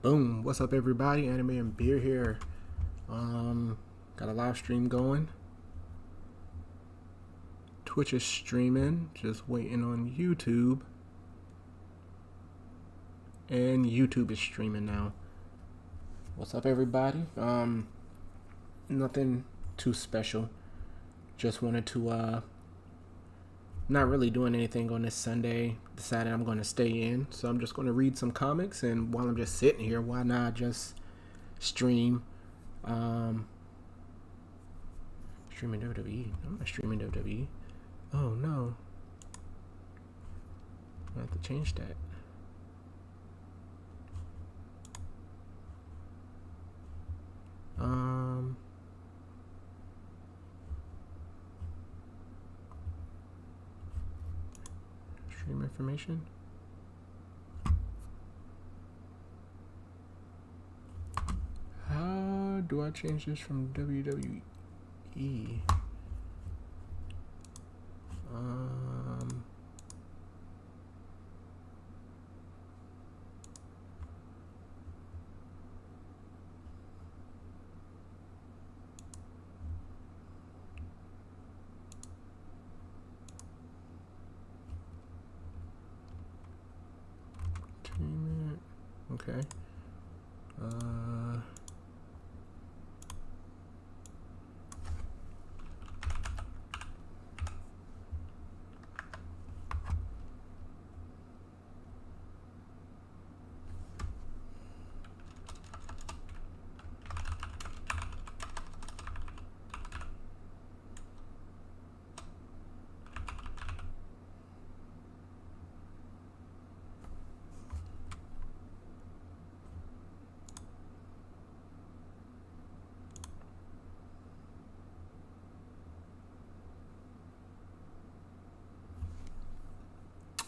Boom, what's up everybody? Anime and Beer here. Got a live stream going. Twitch is streaming, just waiting on YouTube. And YouTube is streaming now. What's up everybody? Nothing too special. Just wanted to not really doing anything on this Sunday. Decided I'm gonna stay in. So I'm just gonna read some comics, and while I'm just sitting here, why not just stream? Streaming WWE. I'm not streaming WWE. Oh no. I have to change that. Stream information. How do I change this from WWE? Okay.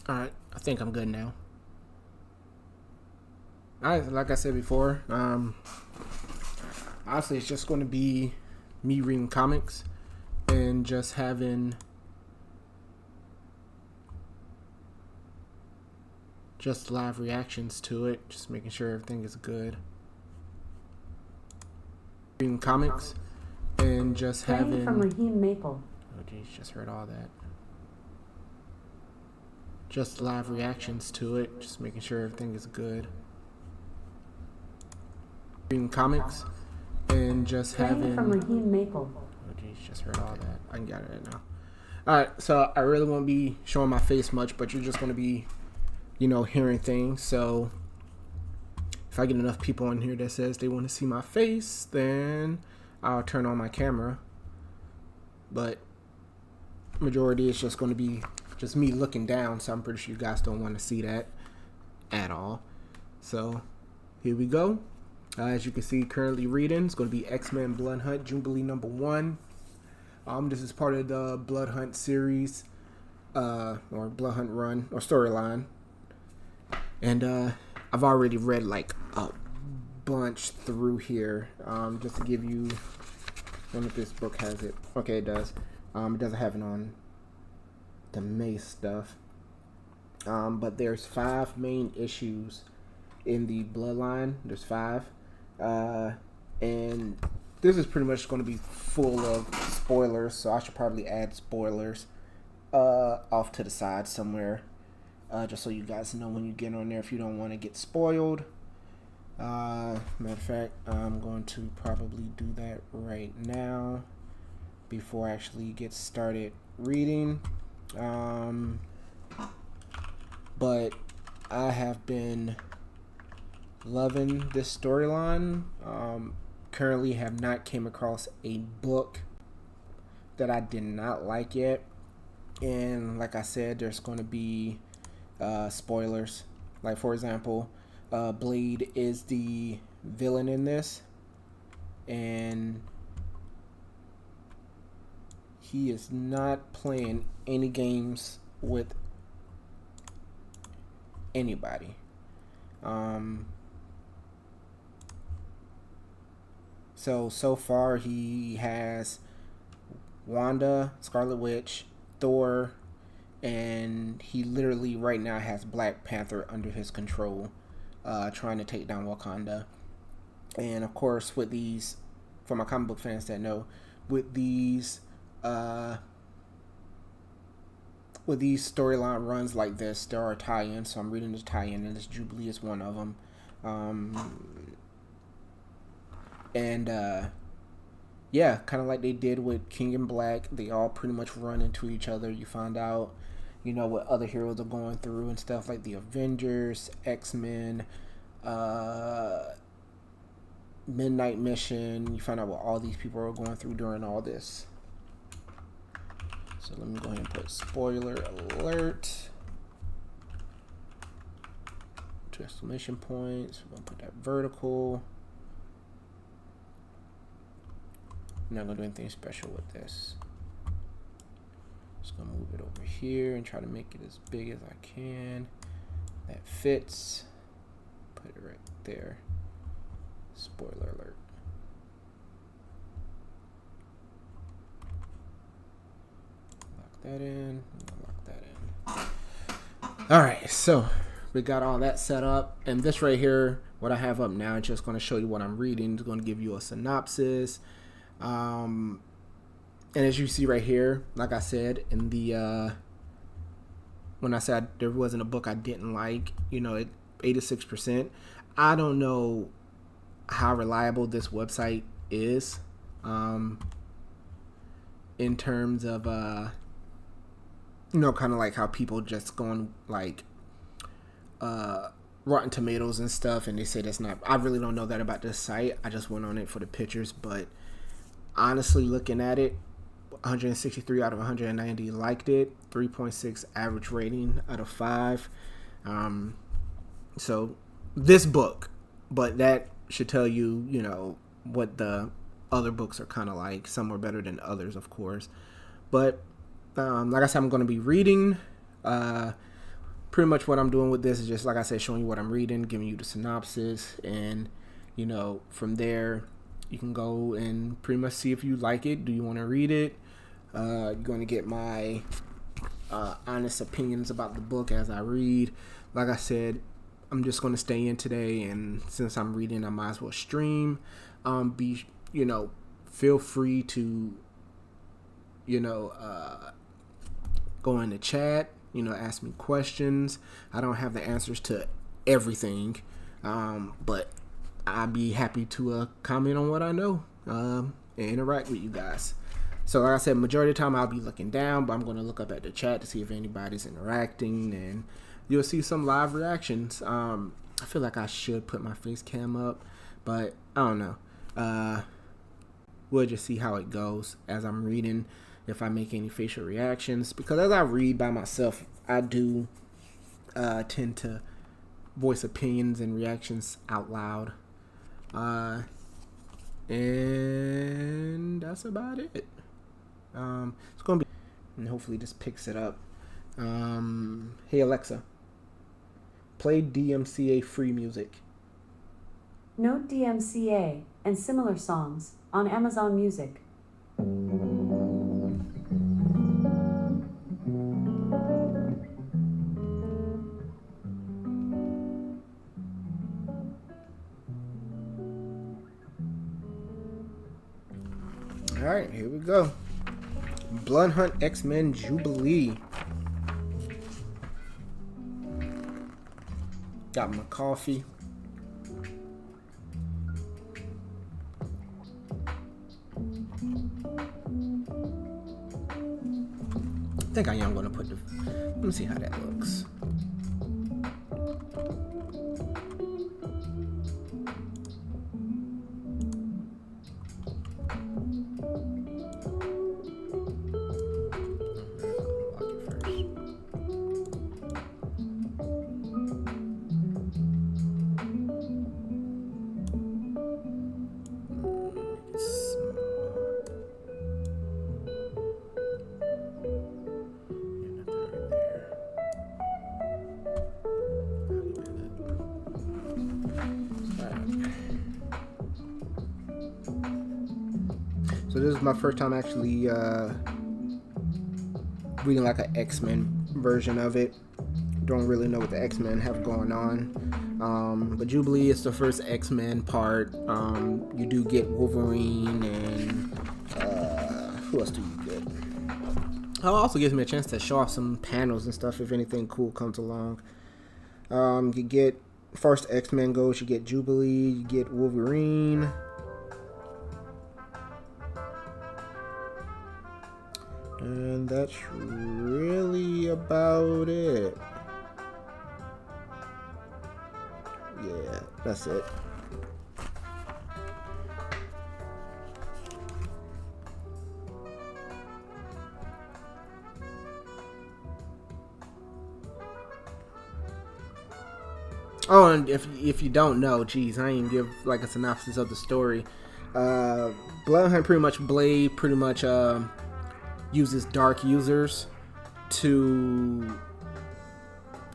Alright, I think I'm good now. Alright, like I said before, honestly, it's just going to be me reading comics and just having just live reactions to it, just making sure everything is good. Reading comics and just having from Raheem Maple. Oh geez, just heard all that. Just live reactions to it, just making sure everything is good. Reading comics and just having from Raheem Maple. Oh geez, just heard all that. I can get it right now. Alright, so I really won't be showing my face much, but you're just gonna be, hearing things. So if I get enough people on here that says they want to see my face, then I'll turn on my camera. But majority is just going to be just me looking down, so I'm pretty sure you guys don't want to see that at all. So here we go. As you can see, currently reading, it's going to be X-Men Blood Hunt Jubilee #1. This is part of the Blood Hunt series, or Blood Hunt run, or storyline. And I've already read like a bunch through here. Just to give you, I don't know if this book has it. Okay, it does. It doesn't have it on the Mace stuff. But there's 5 main issues in the Bloodline. There's 5. And this is pretty much going to be full of spoilers, so I should probably add spoilers off to the side somewhere, just so you guys know when you get on there if you don't want to get spoiled. Matter of fact, I'm going to probably do that right now before I actually get started reading. But I have been loving this storyline. Currently have not came across a book that I did not like yet. And like I said, there's going to be spoilers. Like, for example, Blade is the villain in this, and he is not playing any games with anybody. So far he has Wanda, Scarlet Witch, Thor, and he literally right now has Black Panther under his control. trying to take down Wakanda. And of course, with these, for my comic book fans that know, with these storyline runs like this, there are tie-ins. So I'm reading this tie-in, and this Jubilee is one of them. Yeah, kind of like they did with King and Black, they all pretty much run into each other. You find out, what other heroes are going through and stuff, like the Avengers, X-Men, Midnight Mission. You find out what all these people are going through during all this. So let me go ahead and put spoiler alert. 2 exclamation points. We're going to put that vertical. I'm not going to do anything special with this. Just going to move it over here and try to make it as big as I can. That fits. Put it right there. Spoiler alert. Lock that in. Lock that in. Alright, so we got all that set up. And this right here, what I have up now, is just going to show you what I'm reading. It's going to give you a synopsis. And as you see right here, like I said in the when I said there wasn't a book I didn't like, it 86%. I don't know how reliable this website is in terms of kind of like how people just go on like Rotten Tomatoes and stuff, and they say that's not. I really don't know that about this site. I just went on it for the pictures, but honestly, looking at it, 163 out of 190 liked it, 3.6 average rating out of 5. So this book, but that should tell you, what the other books are kind of like. Some are better than others, of course. But like I said, I'm going to be reading. Pretty much what I'm doing with this is just, like I said, showing you what I'm reading, giving you the synopsis, and from there you can go and pretty much see if you like it. Do you want to read it? You're going to get my honest opinions about the book as I read. Like I said, I'm just going to stay in today, and since I'm reading, I might as well stream. Feel free to, go in the chat, ask me questions. I don't have the answers to everything, but I'd be happy to comment on what I know and interact with you guys. So like I said, majority of the time I'll be looking down, but I'm going to look up at the chat to see if anybody's interacting, and you'll see some live reactions. I feel like I should put my face cam up, but I don't know. We'll just see how it goes as I'm reading, if I make any facial reactions, because as I read by myself, I do tend to voice opinions and reactions out loud. And that's about it. It's going to be, and hopefully this picks it up. Hey Alexa, play DMCA free music. Note DMCA and similar songs on Amazon Music. Alright, here we go. Blood Hunt X-Men Jubilee. Got my coffee. I think I am going to put the... Let me see how that looks. So this is my first time actually reading like an X-Men version of it. Don't really know what the X-Men have going on. But Jubilee is the first X-Men part. You do get Wolverine and who else do you get? It also gives me a chance to show off some panels and stuff if anything cool comes along. You get first X-Men goes, you get Jubilee, you get Wolverine. And that's really about it. Yeah, that's it. Oh, and if you don't know, geez, I ain't give like a synopsis of the story. Bloodhunt Blade pretty much uses dark users to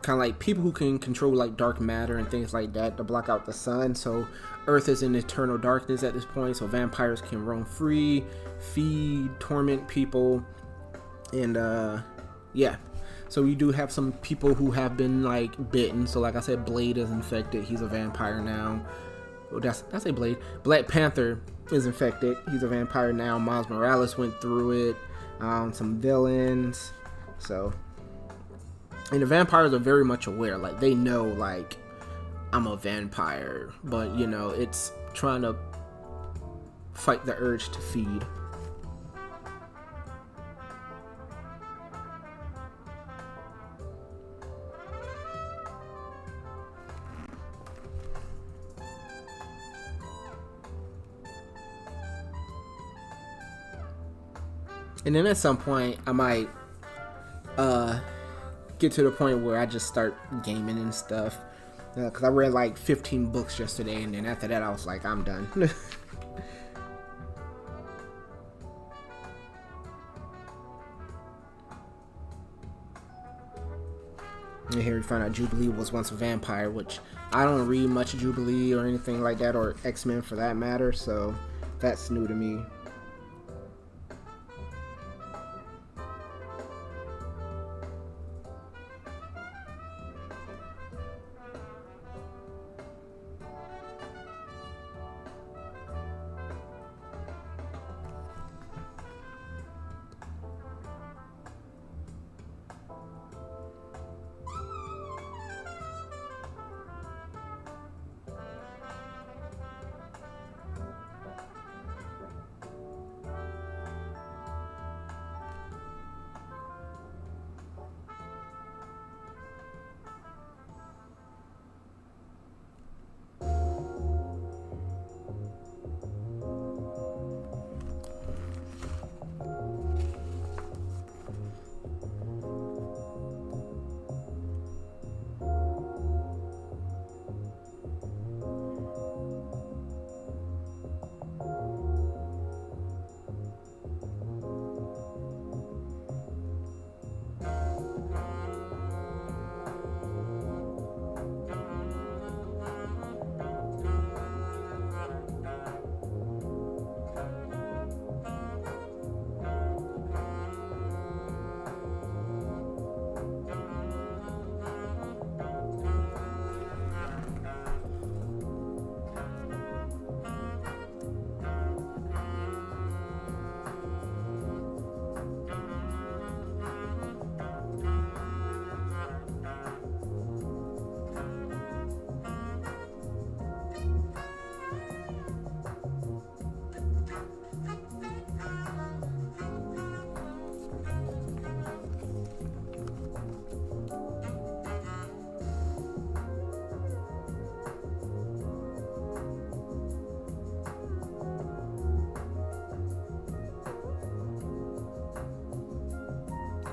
kind of like people who can control like dark matter and things like that to block out the sun. So Earth is in eternal darkness at this point, so vampires can roam free, feed, torment people, and yeah. So we do have some people who have been like bitten. So like I said, Blade is infected. He's a vampire now. Oh, that's a Blade. Black Panther is infected. He's a vampire now. Miles Morales went through it. Some villains. So, and the vampires are very much aware. Like they know, like I'm a vampire, but you know, it's trying to fight the urge to feed. And then at some point, I might get to the point where I just start gaming and stuff. Because I read like 15 books yesterday, and then after that, I was like, I'm done. And here we find out Jubilee was once a vampire, which I don't read much Jubilee or anything like that, or X-Men for that matter, so that's new to me.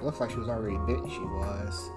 Looks like she was already bit. She was.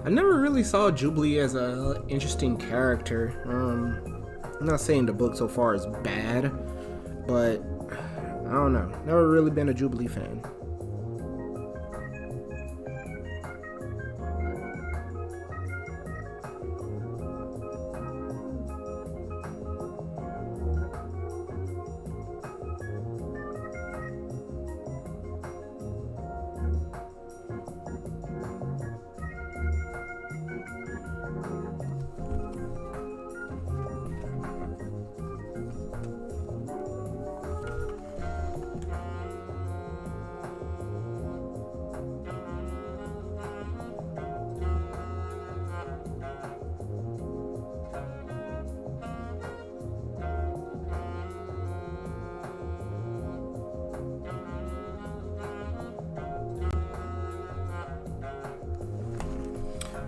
I never really saw Jubilee as a interesting character. I'm not saying the book so far is bad, but I don't know. Never really been a Jubilee fan.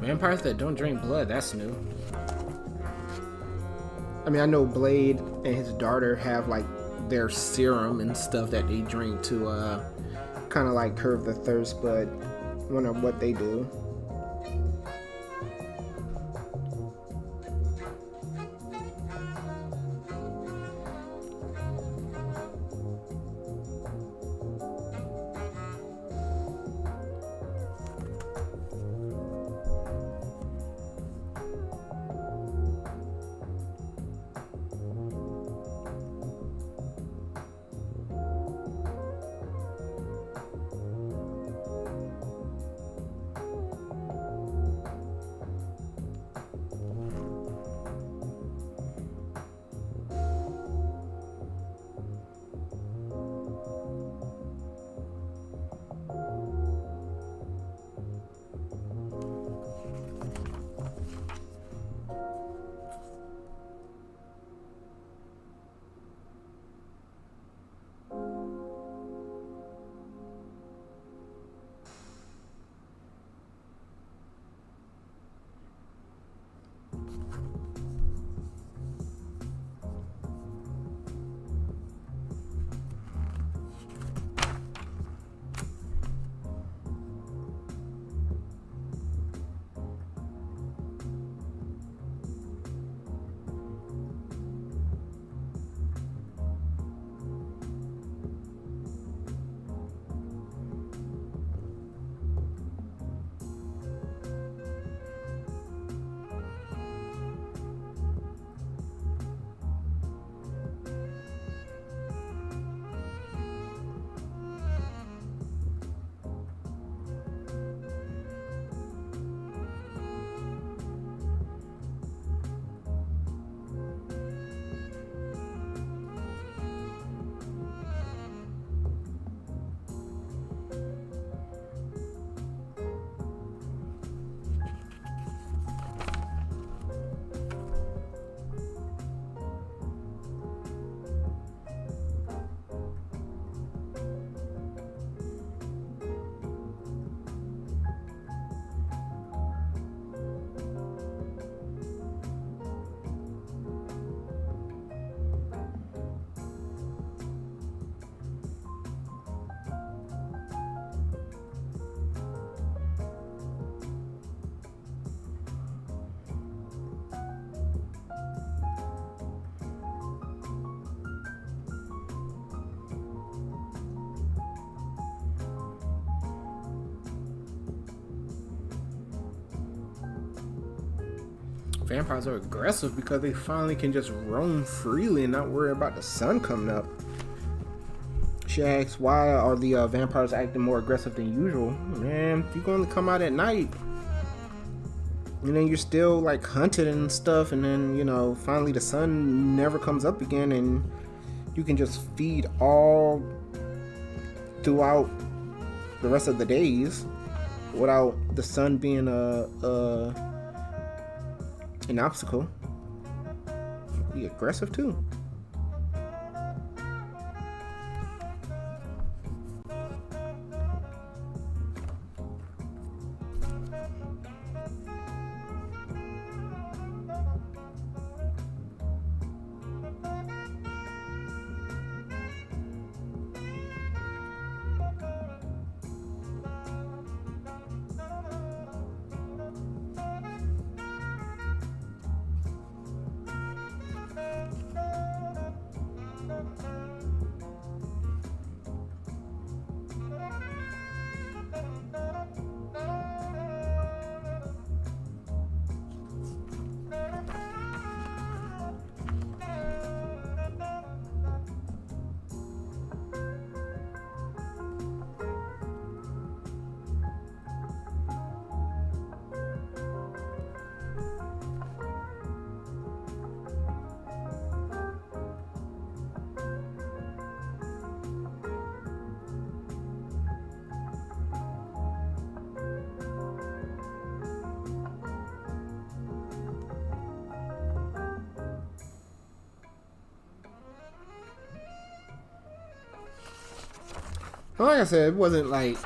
Vampires that don't drink blood, that's new. I mean, I know Blade and his daughter have like their serum and stuff that they drink to kind of like curb the thirst, but I wonder what they do. Vampires are aggressive because they finally can just roam freely and not worry about the sun coming up. She asks, why are the vampires acting more aggressive than usual? Man, if you can only come out at night, and then you're still like hunted and stuff, and then, you know, finally the sun never comes up again, and you can just feed all throughout the rest of the days without the sun being an obstacle. Be aggressive too. Like I said, it wasn't like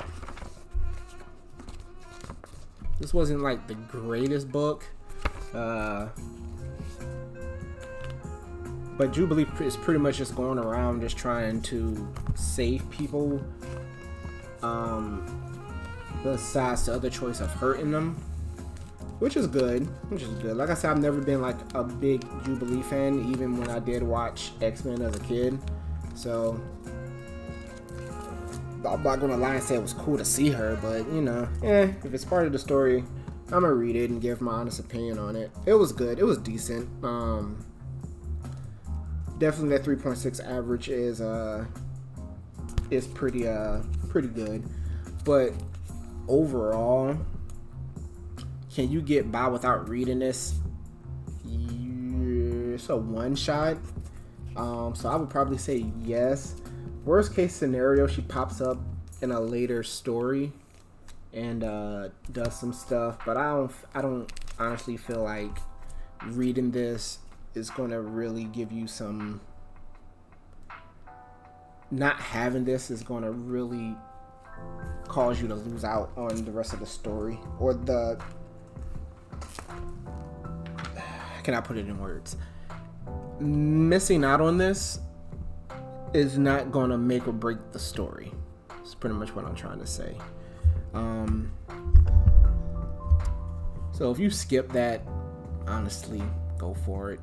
this wasn't like the greatest book. But Jubilee is pretty much just going around just trying to save people. Besides the other choice of hurting them, which is good. Like I said, I've never been like a big Jubilee fan, even when I did watch X-Men as a kid. So I'm not gonna lie and say it was cool to see her, but you know, if it's part of the story, I'm gonna read it and give my honest opinion on it. It was good. It was decent. Definitely that 3.6 average is pretty good. But overall, can you get by without reading this? It's a one shot. So I would probably say yes. Worst case scenario, she pops up in a later story and does some stuff, but I don't honestly feel like reading this is gonna really give you some. Not having this is gonna really cause you to lose out on the rest of the story, or the. How can I put it in words? Missing out on this is not gonna make or break the story. That's pretty much what I'm trying to say. So if you skip that, honestly, go for it.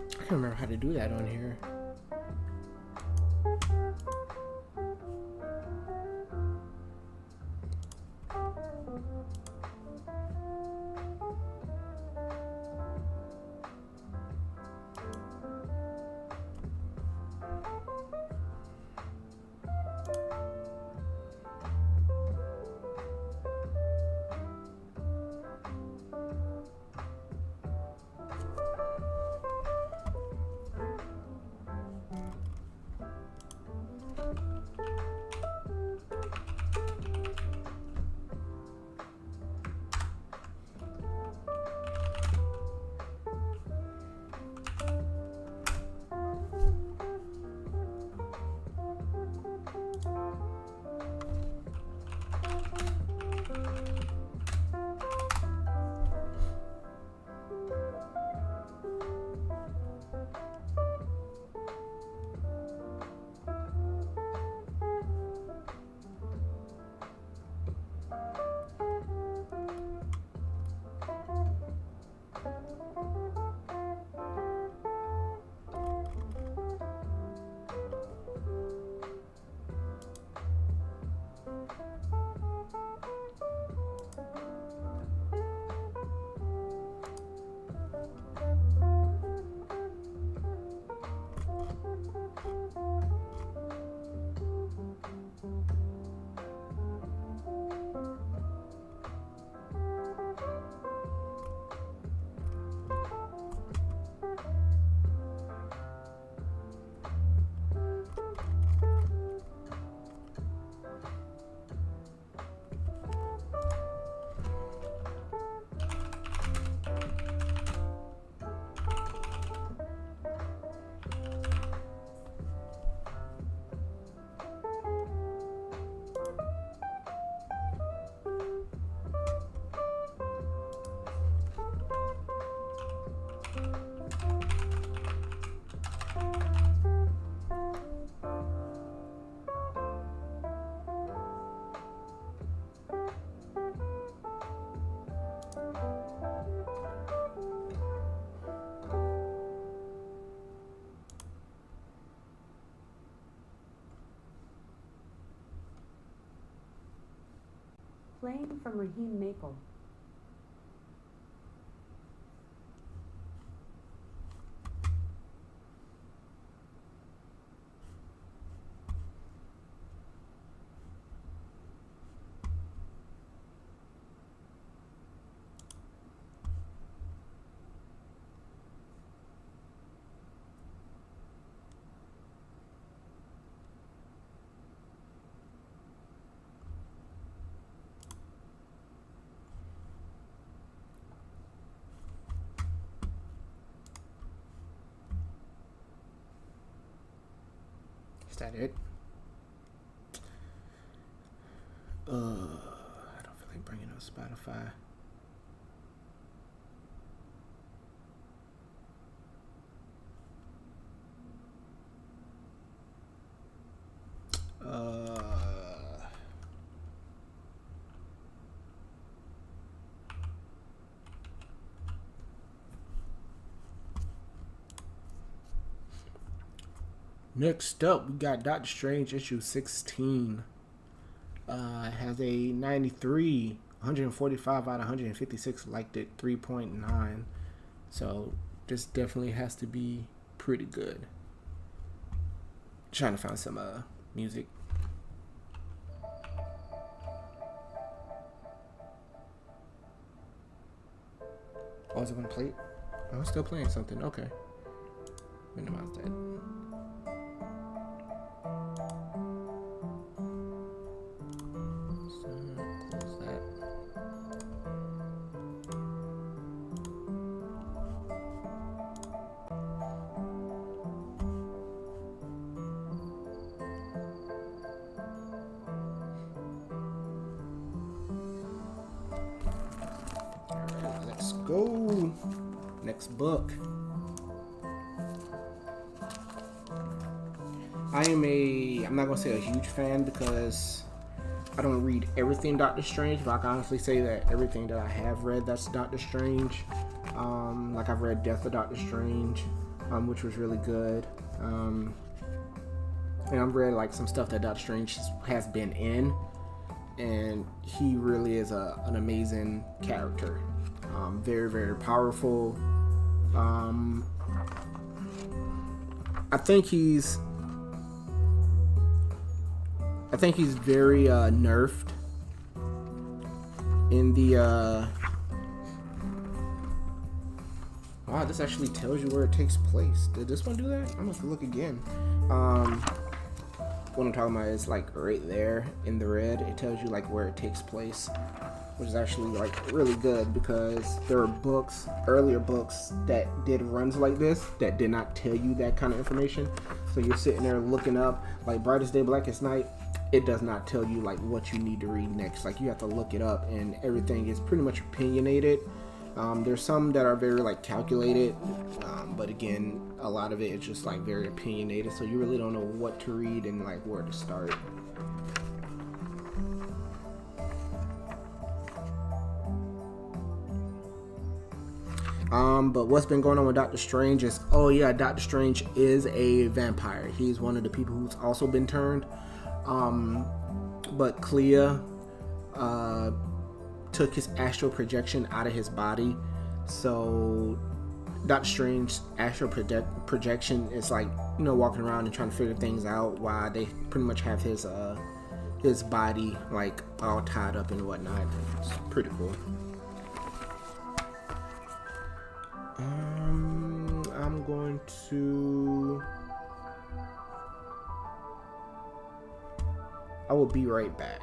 I can't remember how to do that on here. Playing from Raheem Maple. Is that it? I don't feel like bringing up Spotify. Next up, we got Doctor Strange issue 16. Has a 93, 145 out of 156 liked it, 3.9. So this definitely has to be pretty good. Trying to find some music. Oh, is it gonna play? Oh, it's still playing something. Okay. Minimize that. Close that. Alright, let's go. Next book. I'm not gonna say a huge fan because I don't read everything Doctor Strange, but I can honestly say that everything that I have read that's Doctor Strange, like I've read Death of Doctor Strange, which was really good, and I've read like some stuff that Doctor Strange has been in, and he really is an amazing character, very, very powerful. I think he's very nerfed in the wow, this actually tells you where it takes place. Did this one do that? I'm gonna have to look again. What I'm talking about is like right there in the red, it tells you like where it takes place, which is actually like really good because there are books, earlier books that did runs like this that did not tell you that kind of information. So you're sitting there looking up like Brightest Day, Blackest Night. It does not tell you like what you need to read next. Like you have to look it up, and everything is pretty much opinionated. There's some that are very like calculated, but again, a lot of it is just like very opinionated. So you really don't know what to read and like where to start. But what's been going on with Doctor Strange is, oh yeah, Doctor Strange is a vampire. He's one of the people who's also been turned. But Clea took his astral projection out of his body, so Doctor Strange's astral projection is like, you know, walking around and trying to figure things out while they pretty much have his body like all tied up and whatnot. It's pretty cool. I'm going to. I will be right back.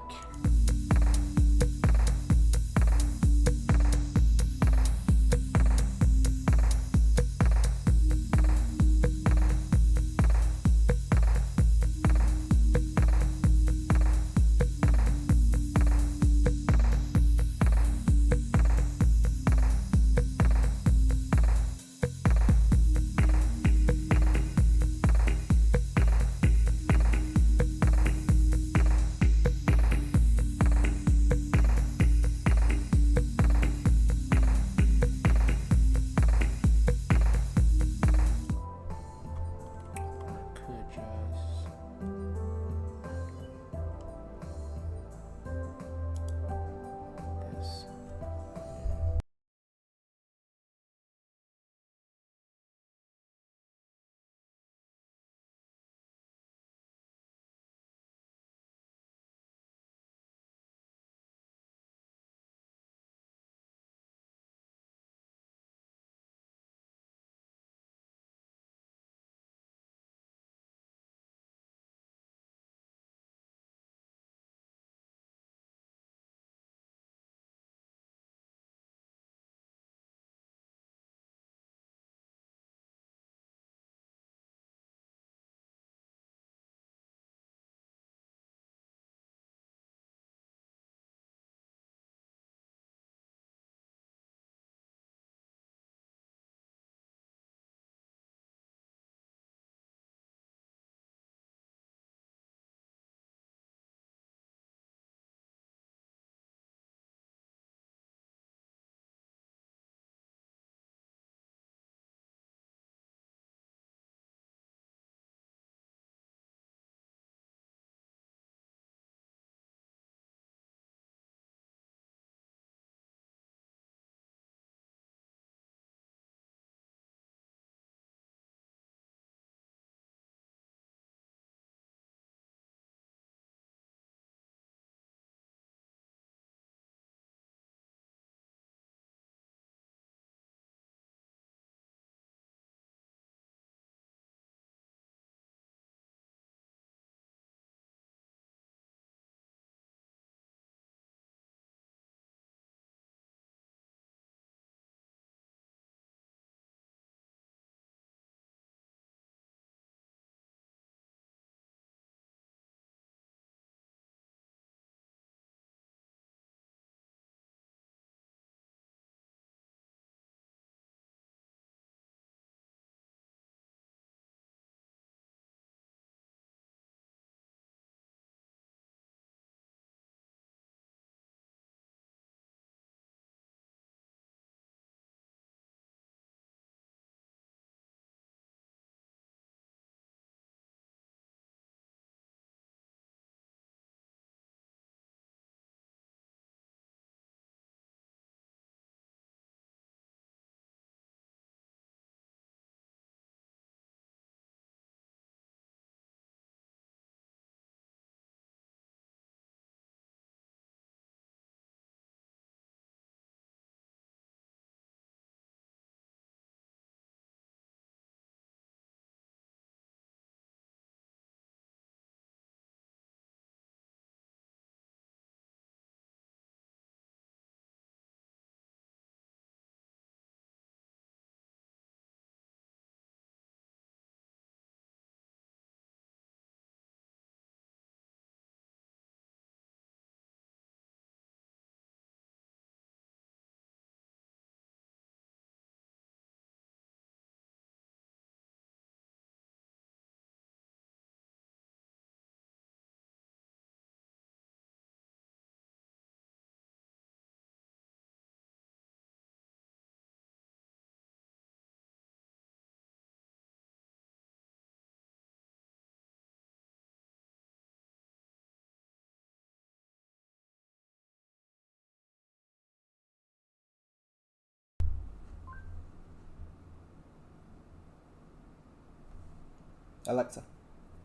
Alexa,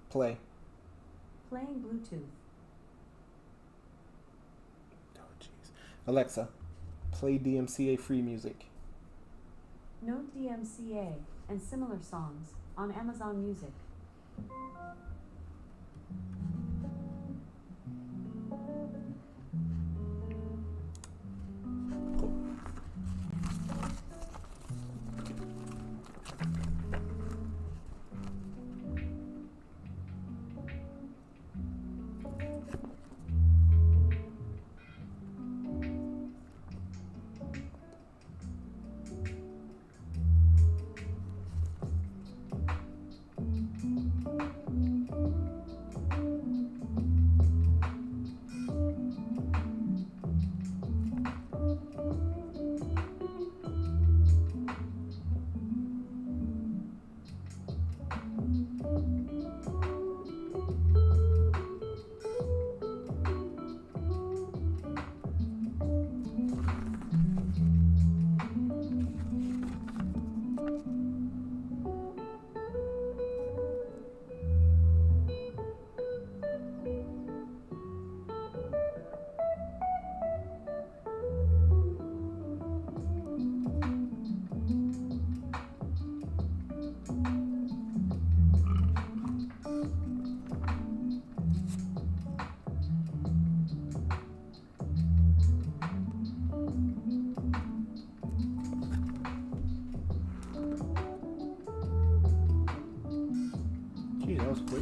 play. Playing Bluetooth. Oh, jeez. Alexa, play DMCA free music. No DMCA and similar songs on Amazon Music. Gee, that was quick.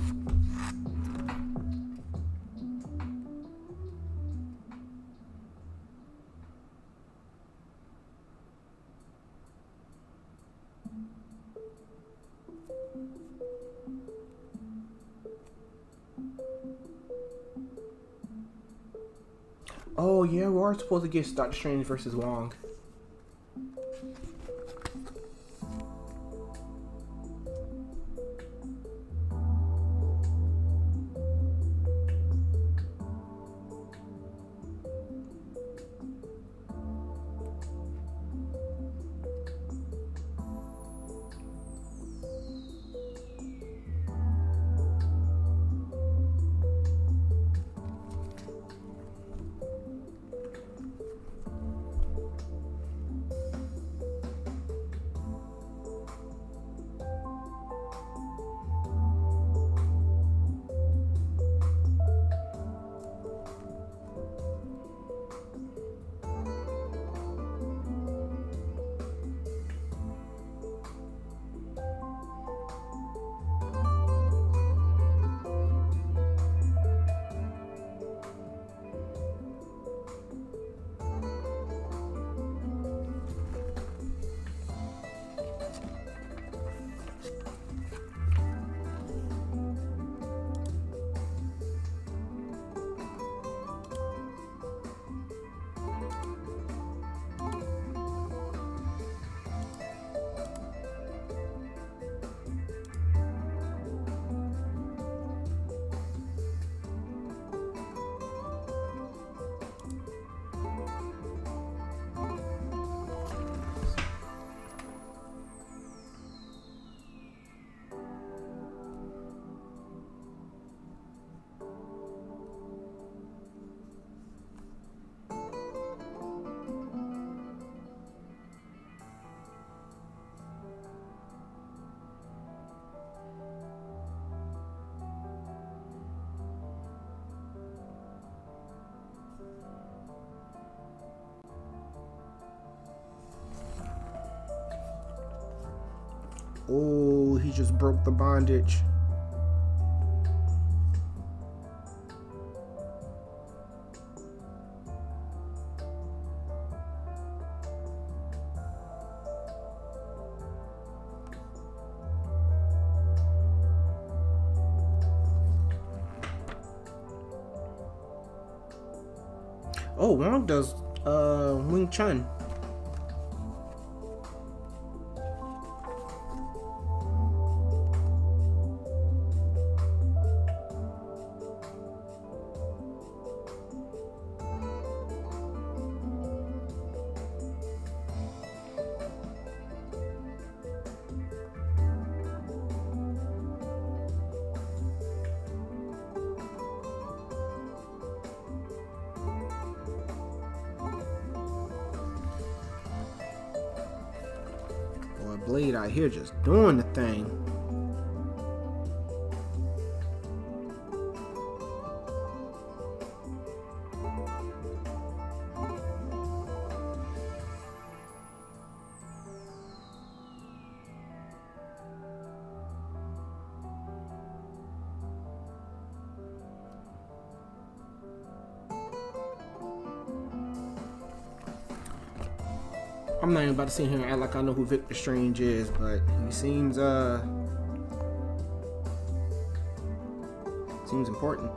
Oh yeah, we are supposed to get Doctor Strange versus Wong. Oh, he just broke the bondage. Oh, Wong does Wing Chun. but Blade out here just doing the thing. I'm not even about to sit here and act like I know who Victor Strange is, but he seems important.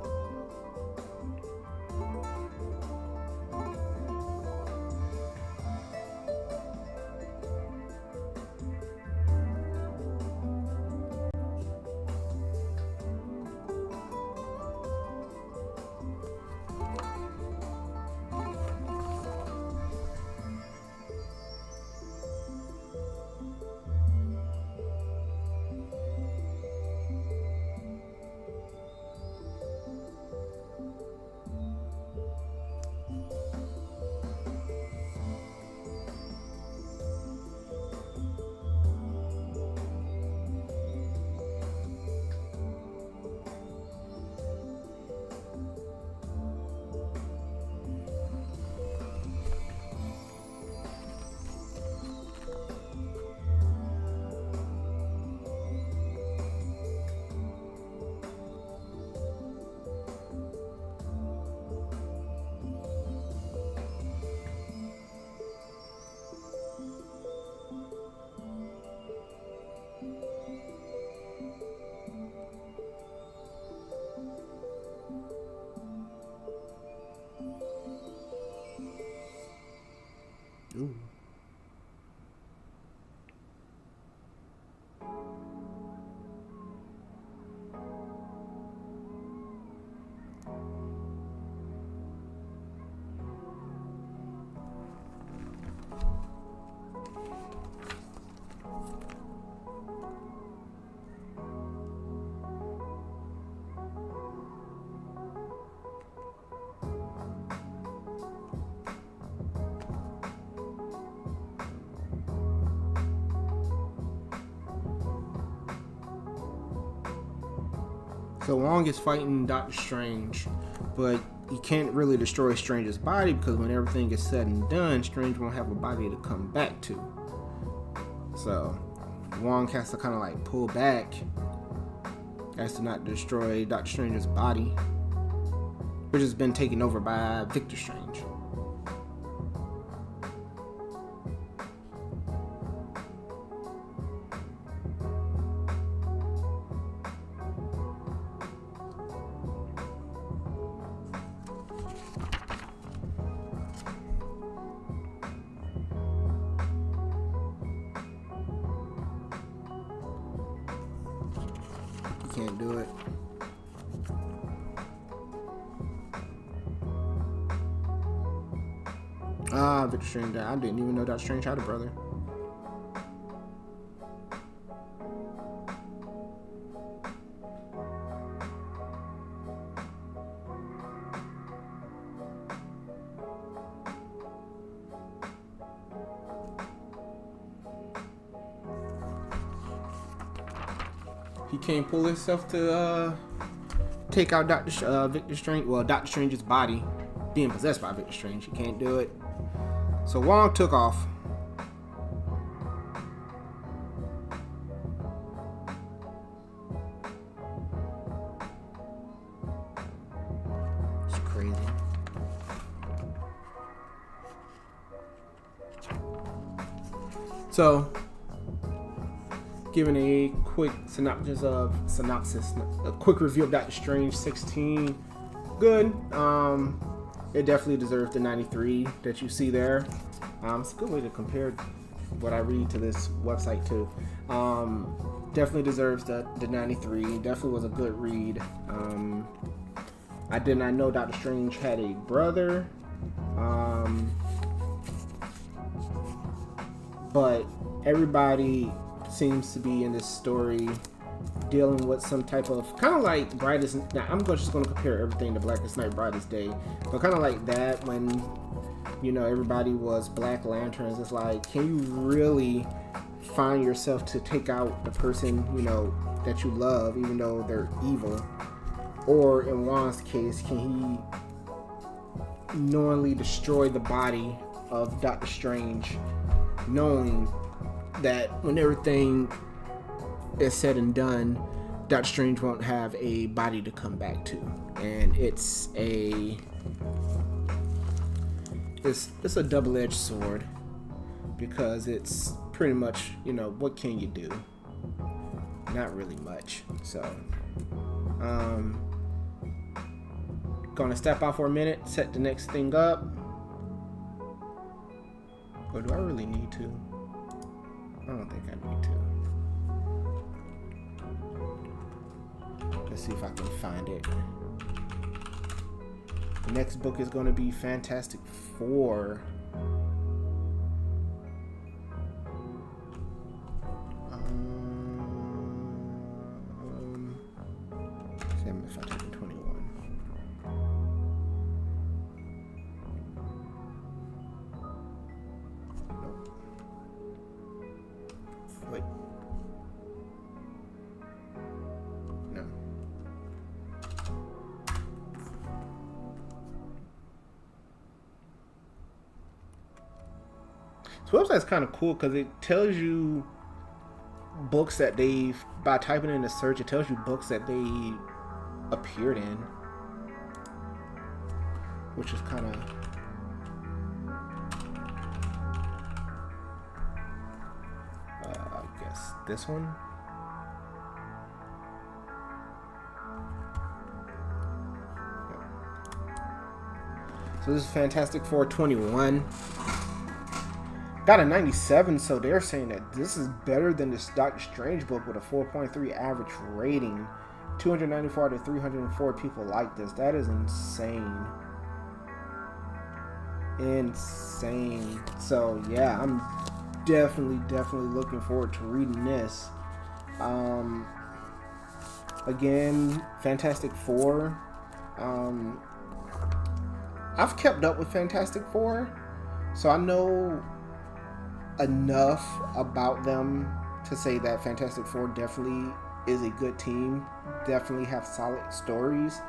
Ooh. So Wong is fighting Doctor Strange, but he can't really destroy Strange's body because when everything is said and done, Strange won't have a body to come back to. So Wong has to kind of like pull back, has to not destroy Doctor Strange's body, which has been taken over by Victor Strange. Can't do it. Victor Strange died. I didn't even know Doctor Strange had a brother. He can't pull himself to take out Victor Strange. Well, Doctor Strange's body being possessed by Victor Strange. He can't do it. So Wong took off. It's crazy. So, giving a quick synopsis, a quick review of Doctor Strange 16. Good. It definitely deserves the 93 that you see there. It's a good way to compare what I read to this website too. Definitely deserves the 93. Definitely was a good read. I did not know Doctor Strange had a brother. But everybody seems to be in this story dealing with some type of kind of like Brightest. Now I'm just going to compare everything to Blackest Night, Brightest Day, but kind of like that when everybody was Black Lanterns. It's like, can you really find yourself to take out the person, you know, that you love, even though they're evil? Or in Wong's case, can he knowingly destroy the body of Doctor Strange, knowing that when everything is said and done, Doctor Strange won't have a body to come back to? And it's a double-edged sword, because it's pretty much, you know, what can you do? Not really much. So gonna step out for a minute, set the next thing up. Or do I really need to? I don't think I need to. Let's see if I can find it. The next book is going to be Fantastic Four. If I type in 21. Nope. Wait. No. This website's kind of cool because it tells you books that they've, by typing in the search, it tells you books that they appeared in, which is kind of I guess this one. Yep. So this is Fantastic Four 21. Got a 97, so they're saying that this is better than this Doctor Strange book with a 4.3 average rating. 294 out of 304 people like this. That is insane. Insane. So yeah, I'm definitely looking forward to reading this. Again, Fantastic Four. I've kept up with Fantastic Four, so I know enough about them to say that Fantastic Four definitely is a good team, definitely have solid stories.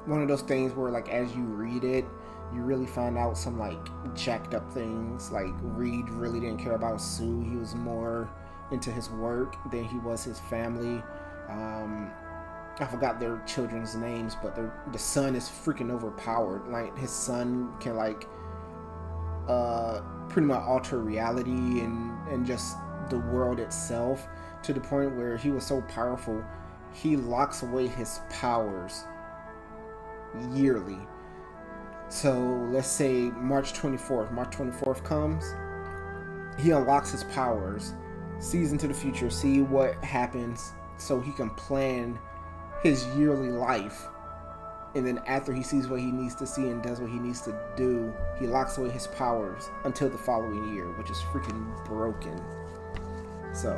One of those things where, like, as you read it, you really find out some, like, jacked up things. Like, Reed really didn't care about Sue. He was more into his work than he was his family. I forgot their children's names, but the son is freaking overpowered. Like, his son can, like, pretty much alter reality and just the world itself, to the point where he was so powerful he locks away his powers yearly. So let's say March 24th comes, he unlocks his powers, sees into the future, see what happens, so he can plan his yearly life. And then after he sees what he needs to see and does what he needs to do, he locks away his powers until the following year, which is freaking broken. So,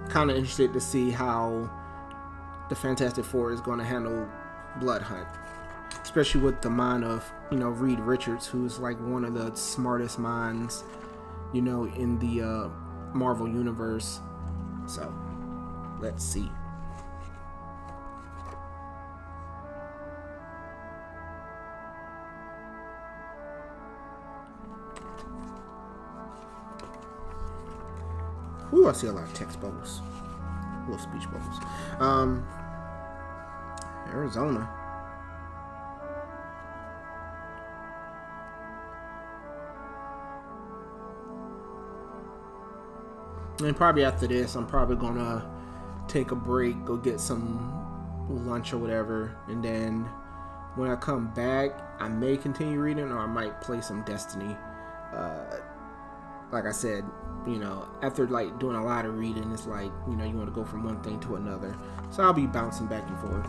kind of interested to see how the Fantastic Four is going to handle Blood Hunt, especially with the mind of, you know, Reed Richards, who's like one of the smartest minds, you know, in the Marvel universe. So, let's see. Ooh, I see a lot of text bubbles. Little speech bubbles. Arizona. And probably after this, I'm probably gonna take a break, go get some lunch or whatever, and then when I come back, I may continue reading, or I might play some Destiny. Like I said, you know, after like doing a lot of reading, it's like, you know, you want to go from one thing to another. So I'll be bouncing back and forth.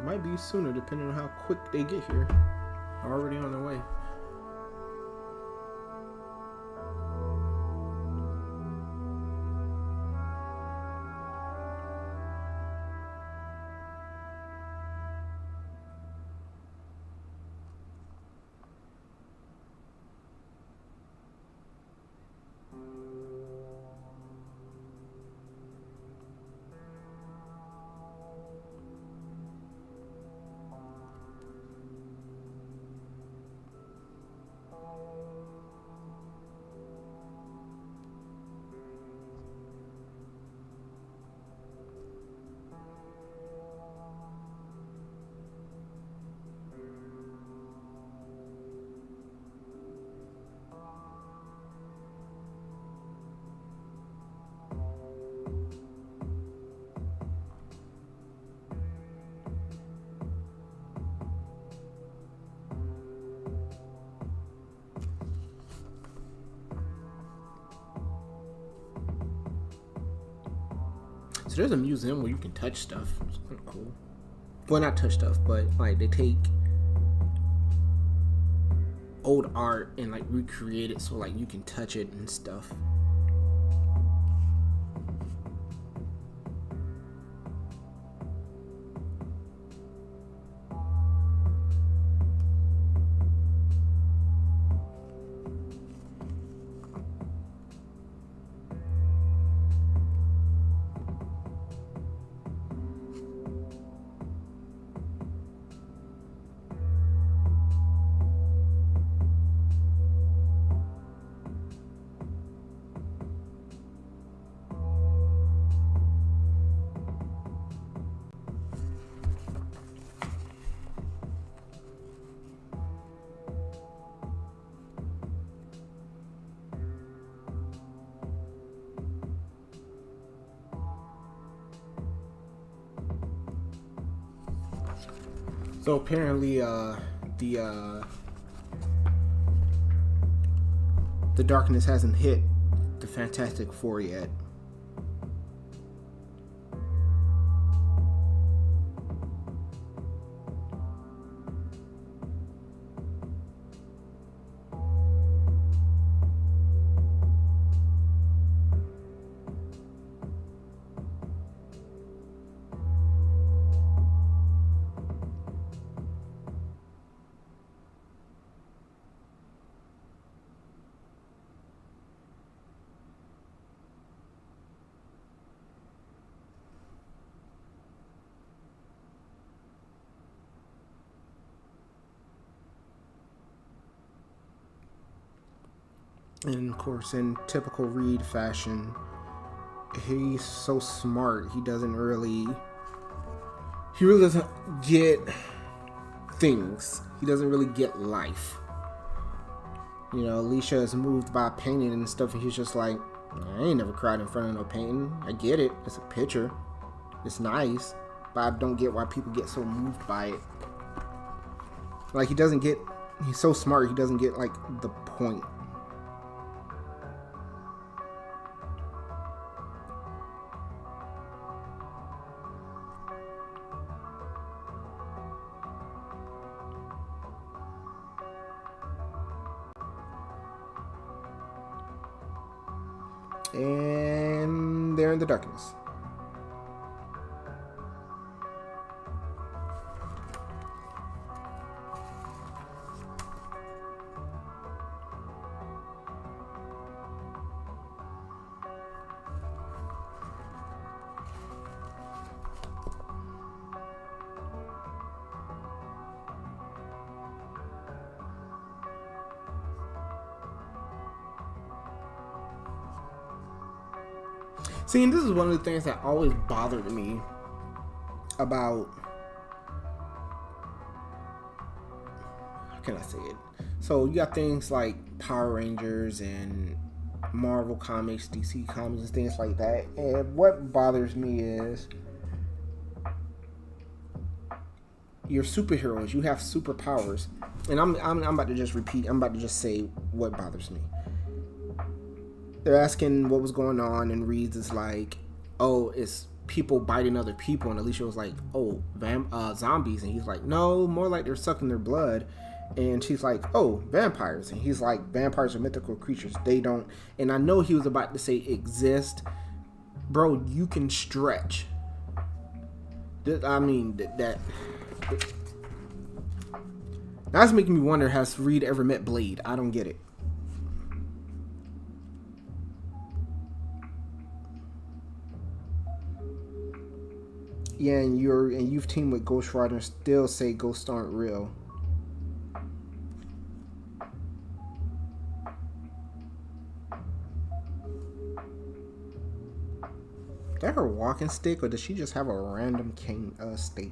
Might be sooner, depending on how quick they get here. Already on their way. So there's a museum where you can touch stuff. It's kind of cool. Well, not touch stuff, but like they take old art and like recreate it so like you can touch it and stuff. So apparently, the darkness hasn't hit the Fantastic Four yet. And of course, in typical Reed fashion, he's so smart. He really doesn't get things. He doesn't really get life. You know, Alicia is moved by painting and stuff, and he's just like, I ain't never cried in front of no painting. I get it. It's a picture. It's nice. But I don't get why people get so moved by it. Like, he's so smart, he doesn't get, like, the point. And they're in the darkness. See, and this is one of the things that always bothered me about, how can I say it? So you got things like Power Rangers and Marvel Comics, DC Comics, and things like that. And what bothers me is you're superheroes. You have superpowers. And I'm about to just repeat. I'm about to just say what bothers me. They're asking what was going on, and Reed's is like, oh, it's people biting other people, and Alicia was like, "Oh, zombies," and he's like, "No, more like they're sucking their blood." And she's like, "Oh, vampires," and he's like, "Vampires are mythical creatures. They don't." And I know he was about to say exist, bro. You can stretch. I mean that. That's making me wonder: has Reed ever met Blade? I don't get it. Yeah, and you've teamed with Ghost Rider and still say ghosts aren't real. Is that her walking stick, or does she just have a random cane stake?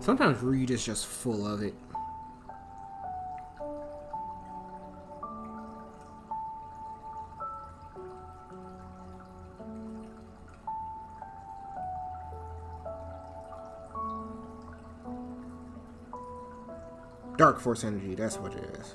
Sometimes Reed is just full of it. Dark Force energy, that's what it is.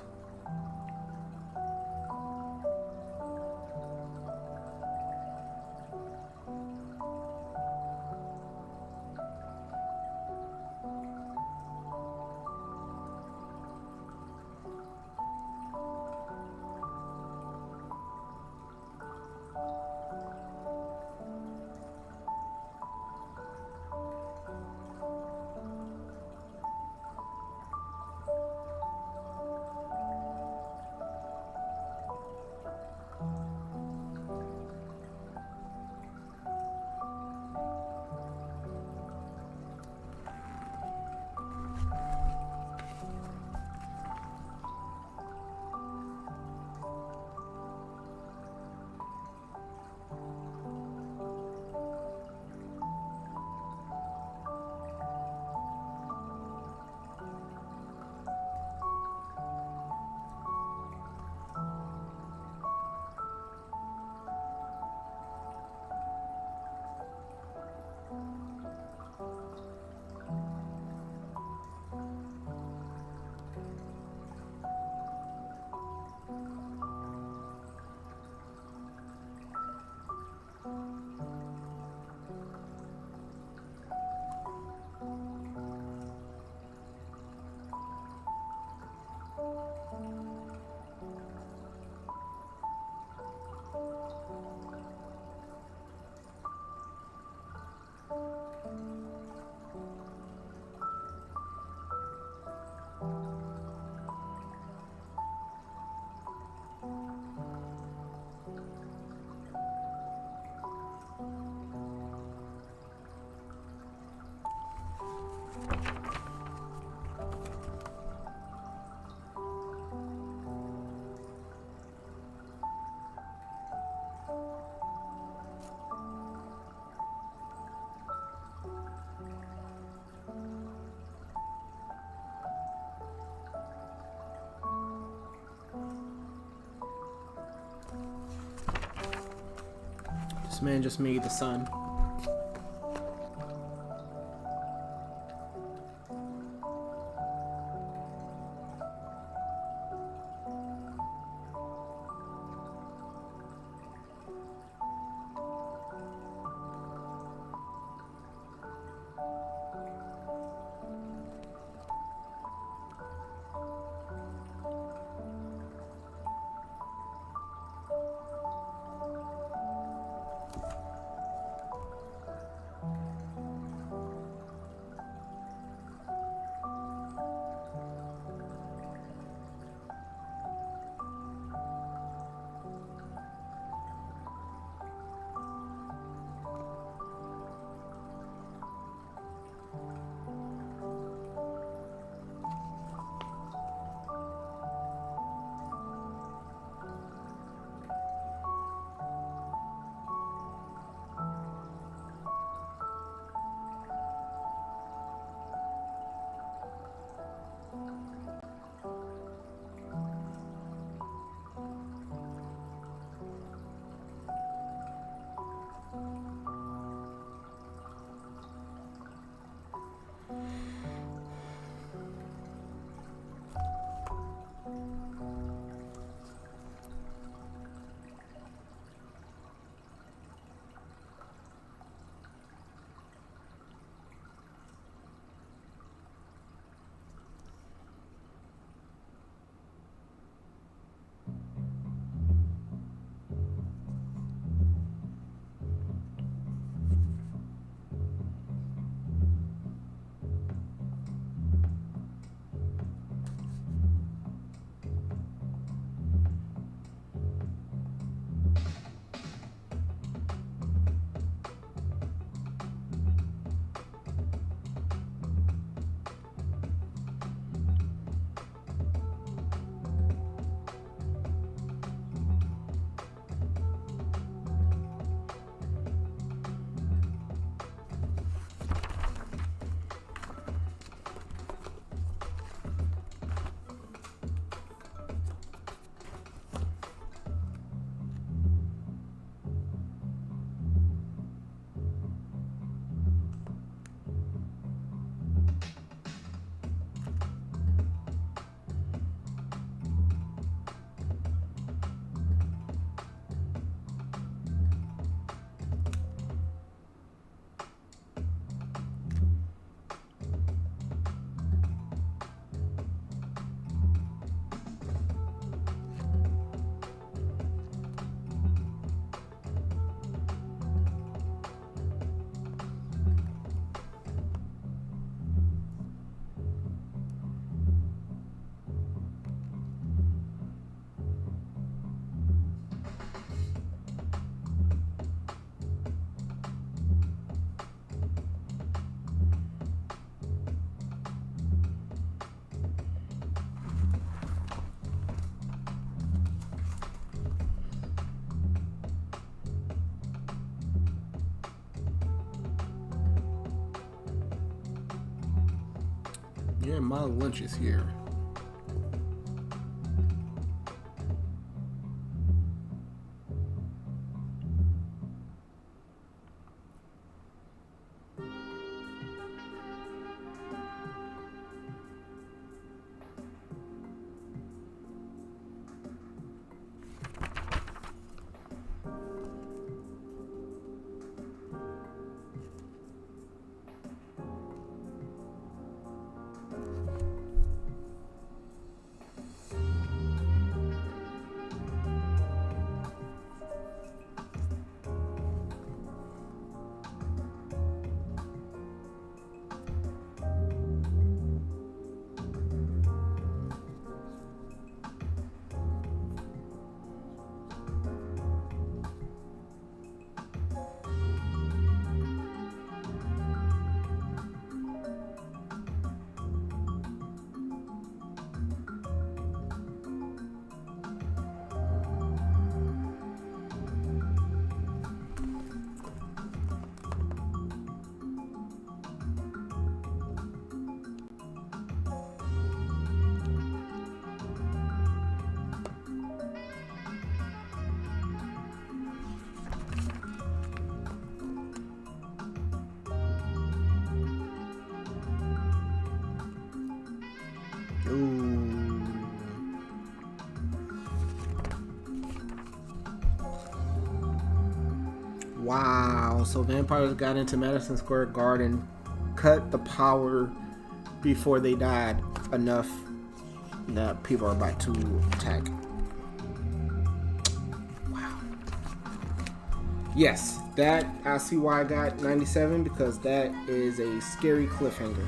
This man just made the sun. Yeah, my lunch is here. No. Wow. So vampires got into Madison Square Garden, cut the power before they died enough that people are about to attack. Wow. Yes, that I see why I got 97, because that is a scary cliffhanger.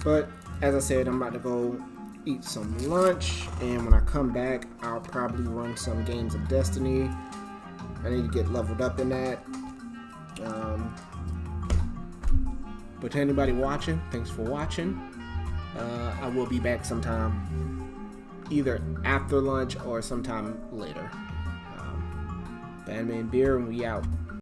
But as I said, I'm about to go eat some lunch, and when I come back, I'll probably run some games of Destiny. I need to get leveled up in that. But to anybody watching, thanks for watching. I will be back sometime, either after lunch or sometime later. Bandman Beer, and we out.